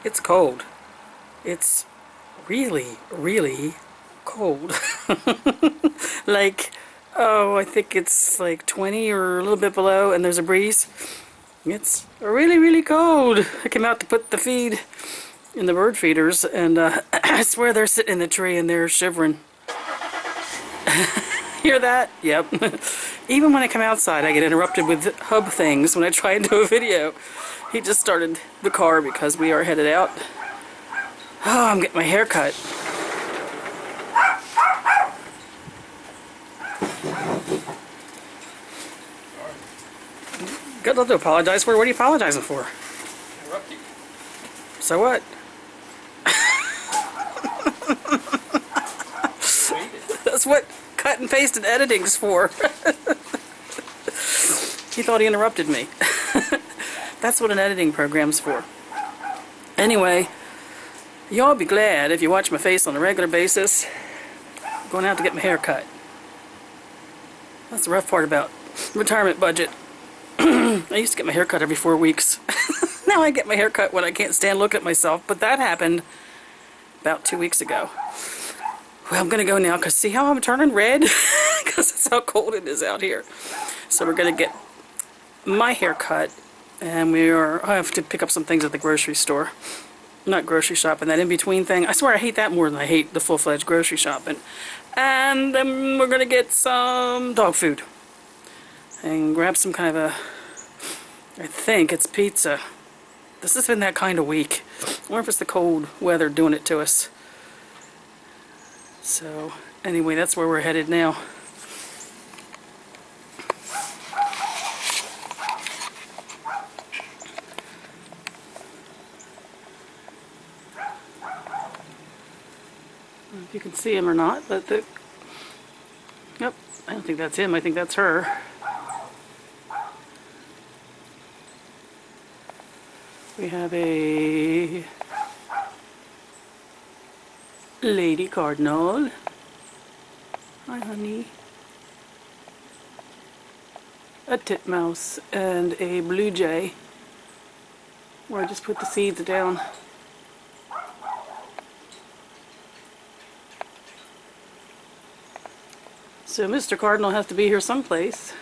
It's cold. It's really, really cold. Like, oh, I think it's like 20 or a little bit below, and there's a breeze. It's really, really cold. I came out to put the feed in the bird feeders, and I swear they're sitting in the tree and they're shivering. Hear that? Yep. Even when I come outside, I get interrupted with hub things when I try and do a video. He just started the car because we are headed out. Oh, I'm getting my hair cut. Good, I'll to apologize for. What are you apologizing for? Interrupt you. So what? That's what cut and paste and editing's for. He thought he interrupted me. That's what an editing program's for. Anyway, y'all be glad if you watch my face on a regular basis. I'm going out to get my hair cut. That's the rough part about retirement budget. I used to get my hair cut every 4 weeks. Now I get my hair cut when I can't stand looking at myself, but that happened about 2 weeks ago. Well, I'm going to go now because see how I'm turning red? Because that's how cold it is out here. So we're going to get my hair cut, and I have to pick up some things at the grocery store. Not grocery shopping, that in-between thing. I swear I hate that more than I hate the full-fledged grocery shopping. And then we're going to get some dog food. And grab some kind of a, I think it's pizza. This has been that kind of week. I wonder if it's the cold weather doing it to us. So, anyway, that's where we're headed now. I don't know if you can see him or not, but yep, I don't think that's him, I think that's her. We have a lady cardinal. Hi, honey. A titmouse and a blue jay, where I just put the seeds down. So Mr. Cardinal has to be here someplace.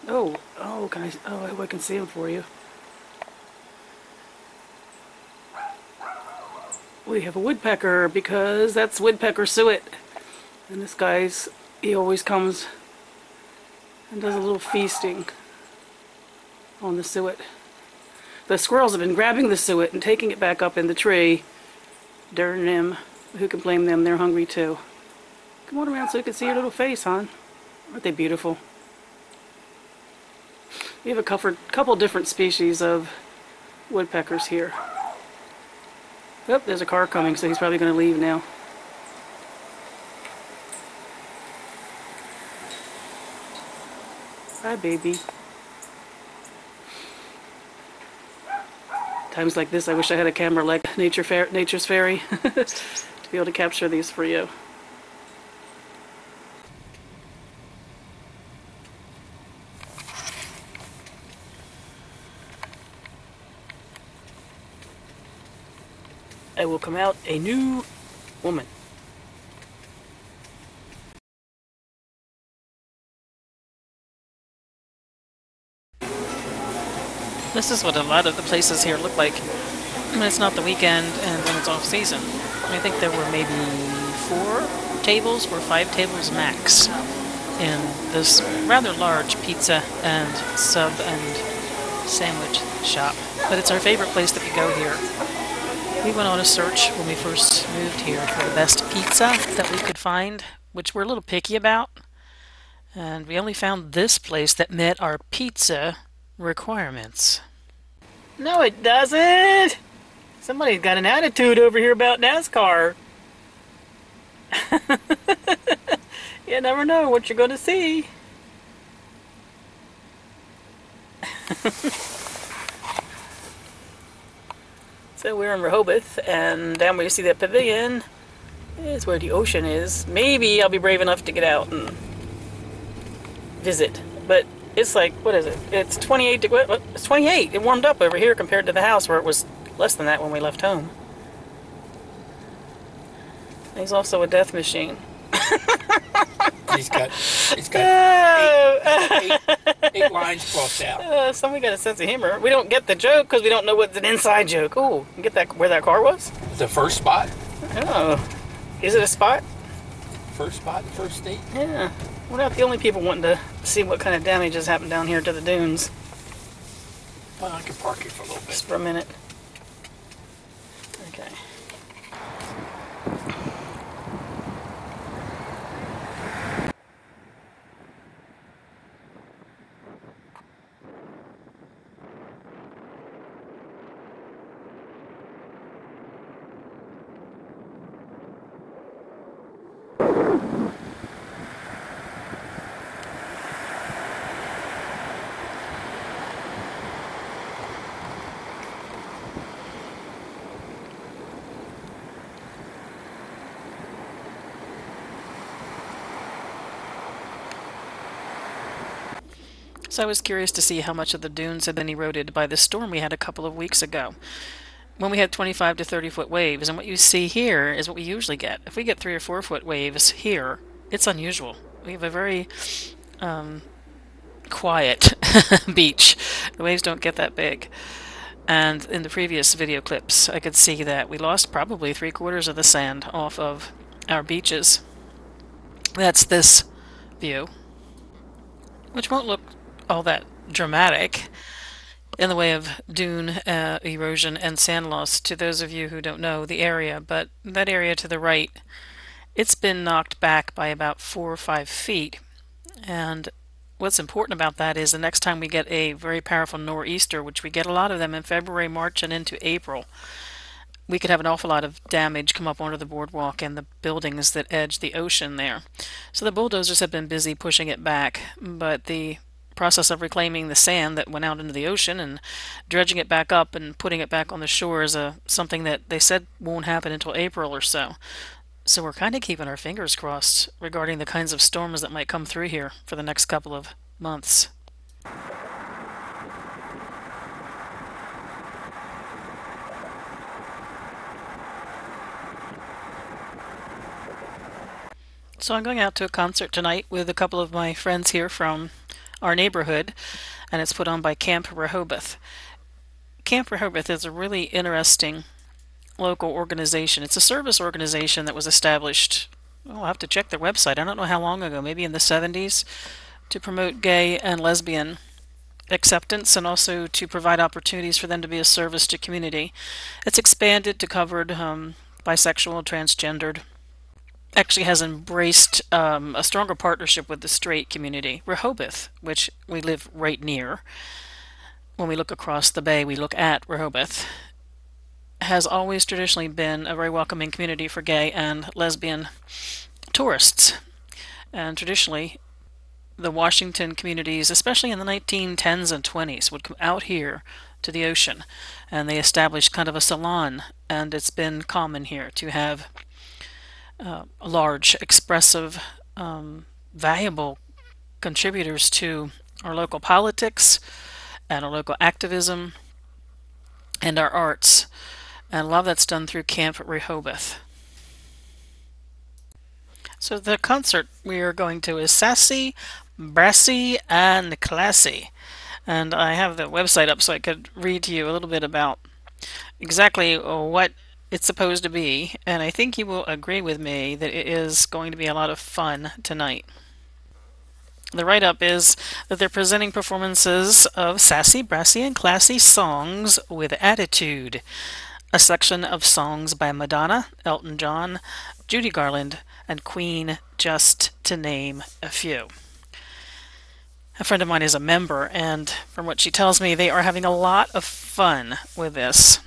Oh, can I? Oh, I hope I can see him for you. We have a woodpecker because that's woodpecker suet. And this guy's, he always comes and does a little feasting on the suet. The squirrels have been grabbing the suet and taking it back up in the tree. Darn them. Who can blame them? They're hungry too. Come on around so you can see your little face, hon. Aren't they beautiful? We have a couple different species of woodpeckers here. Oh, there's a car coming, so he's probably going to leave now. Hi, baby. Times like this, I wish I had a camera like Nature's Fairy to be able to capture these for you. I will come out a new woman. This is what a lot of the places here look like when it's not the weekend and when it's off season. I think there were maybe 4 tables or 5 tables max in this rather large pizza and sub and sandwich shop. But it's our favorite place that we go here. We went on a search when we first moved here for the best pizza that we could find, which we're a little picky about. And we only found this place that met our pizza requirements. No, it doesn't! Somebody's got an attitude over here about NASCAR. You never know what you're going to see. So we're in Rehoboth, and down where you see that pavilion is where the ocean is. Maybe I'll be brave enough to get out and visit, but It's like, what is it? It's 28 degrees. It's 28. It warmed up over here compared to the house where it was less than that when we left home. He's also a death machine. He's got eight lines crossed out. Somebody got a sense of humor. We don't get the joke because we don't know what's an inside joke. Oh, you get that where that car was? The first spot. Oh, is it a spot? First spot, first state. Yeah. We're not the only people wanting to see what kind of damage has happened down here to the dunes. Well, I can park it for a little bit. Just for a minute. Okay. So I was curious to see how much of the dunes had been eroded by the storm we had a couple of weeks ago, when we had 25 to 30-foot waves. And what you see here is what we usually get. If we get 3 or 4-foot waves here, it's unusual. We have a very quiet beach. The waves don't get that big. And in the previous video clips, I could see that we lost probably 3/4 of the sand off of our beaches. That's this view, which won't look all that dramatic in the way of dune erosion and sand loss to those of you who don't know the area, but that area to the right, it's been knocked back by about 4 or 5 feet. And what's important about that is the next time we get a very powerful nor'easter, which we get a lot of them in February, March, and into April, we could have an awful lot of damage come up onto the boardwalk and the buildings that edge the ocean there. So the bulldozers have been busy pushing it back, but the process of reclaiming the sand that went out into the ocean and dredging it back up and putting it back on the shore is something that they said won't happen until April or so. So we're kind of keeping our fingers crossed regarding the kinds of storms that might come through here for the next couple of months. So I'm going out to a concert tonight with a couple of my friends here from our neighborhood, and it's put on by Camp Rehoboth. Camp Rehoboth is a really interesting local organization. It's a service organization that was established, I'll have to check their website, I don't know how long ago, maybe in the 70s, to promote gay and lesbian acceptance and also to provide opportunities for them to be a service to community. It's expanded to covered bisexual, transgendered, actually has embraced a stronger partnership with the straight community. Rehoboth, which we live right near, when we look across the bay, we look at Rehoboth, has always traditionally been a very welcoming community for gay and lesbian tourists. And traditionally, the Washington communities, especially in the 1910s and 20s, would come out here to the ocean, and they established kind of a salon, and it's been common here to have large, expressive, valuable contributors to our local politics and our local activism and our arts. And a lot of that's done through Camp Rehoboth. So the concert we are going to is Sassy, Brassy, and Classy. And I have the website up so I could read to you a little bit about exactly what it's supposed to be, and I think you will agree with me that it is going to be a lot of fun tonight. The write-up is that they're presenting performances of sassy, brassy, and classy songs with attitude. A section of songs by Madonna, Elton John, Judy Garland, and Queen, just to name a few. A friend of mine is a member, and from what she tells me, they are having a lot of fun with this.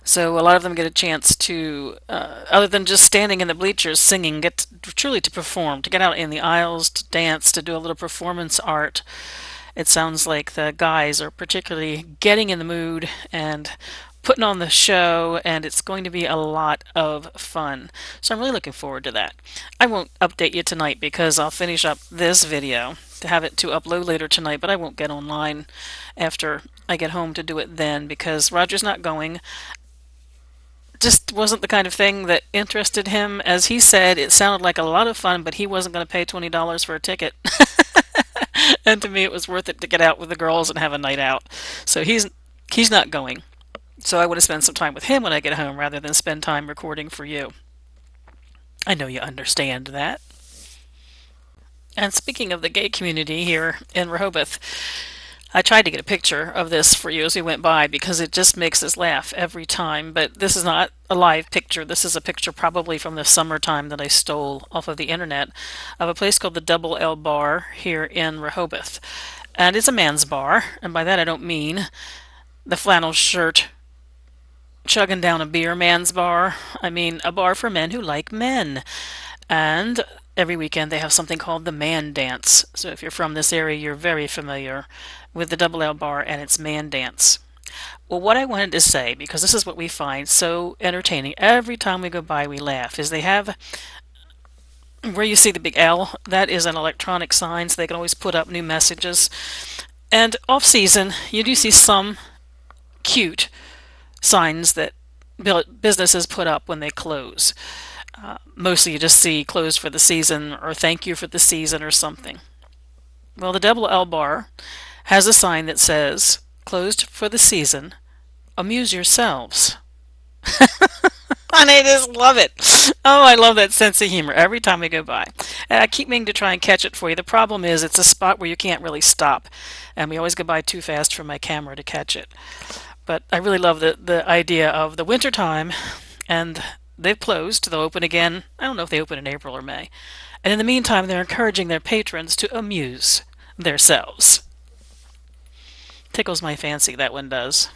So a lot of them get a chance to, other than just standing in the bleachers singing, get truly to perform, to get out in the aisles, to dance, to do a little performance art. It sounds like the guys are particularly getting in the mood and putting on the show, and it's going to be a lot of fun. So I'm really looking forward to that. I won't update you tonight because I'll finish up this video to have it to upload later tonight, but I won't get online after I get home to do it then because Roger's not going. Just wasn't the kind of thing that interested him. As he said, it sounded like a lot of fun, but he wasn't going to pay $20 for a ticket. And to me, it was worth it to get out with the girls and have a night out. So he's not going. So I want to spend some time with him when I get home rather than spend time recording for you. I know you understand that. And speaking of the gay community here in Rehoboth, I tried to get a picture of this for you as we went by because it just makes us laugh every time. But this is not a live picture. This is a picture probably from the summertime that I stole off of the internet of a place called the Double L Bar here in Rehoboth. And it's a man's bar. And by that I don't mean the flannel shirt chugging down a beer man's bar. I mean a bar for men who like men. And every weekend they have something called the Man Dance. So if you're from this area, you're very familiar with the Double L Bar and its Man Dance. Well, what I wanted to say, because this is what we find so entertaining, every time we go by we laugh, is they have, where you see the big L, that is an electronic sign, so they can always put up new messages. And off-season, you do see some cute signs that businesses put up when they close. Mostly you just see closed for the season or thank you for the season or something. Well, the Double L Bar has a sign that says, closed for the season, amuse yourselves. And I just love it. Oh, I love that sense of humor every time we go by. And I keep meaning to try and catch it for you. The problem is it's a spot where you can't really stop. And we always go by too fast for my camera to catch it. But I really love the idea of the winter time, and they've closed. They'll open again. I don't know if they open in April or May. And in the meantime, they're encouraging their patrons to amuse themselves. Tickles my fancy, that one does.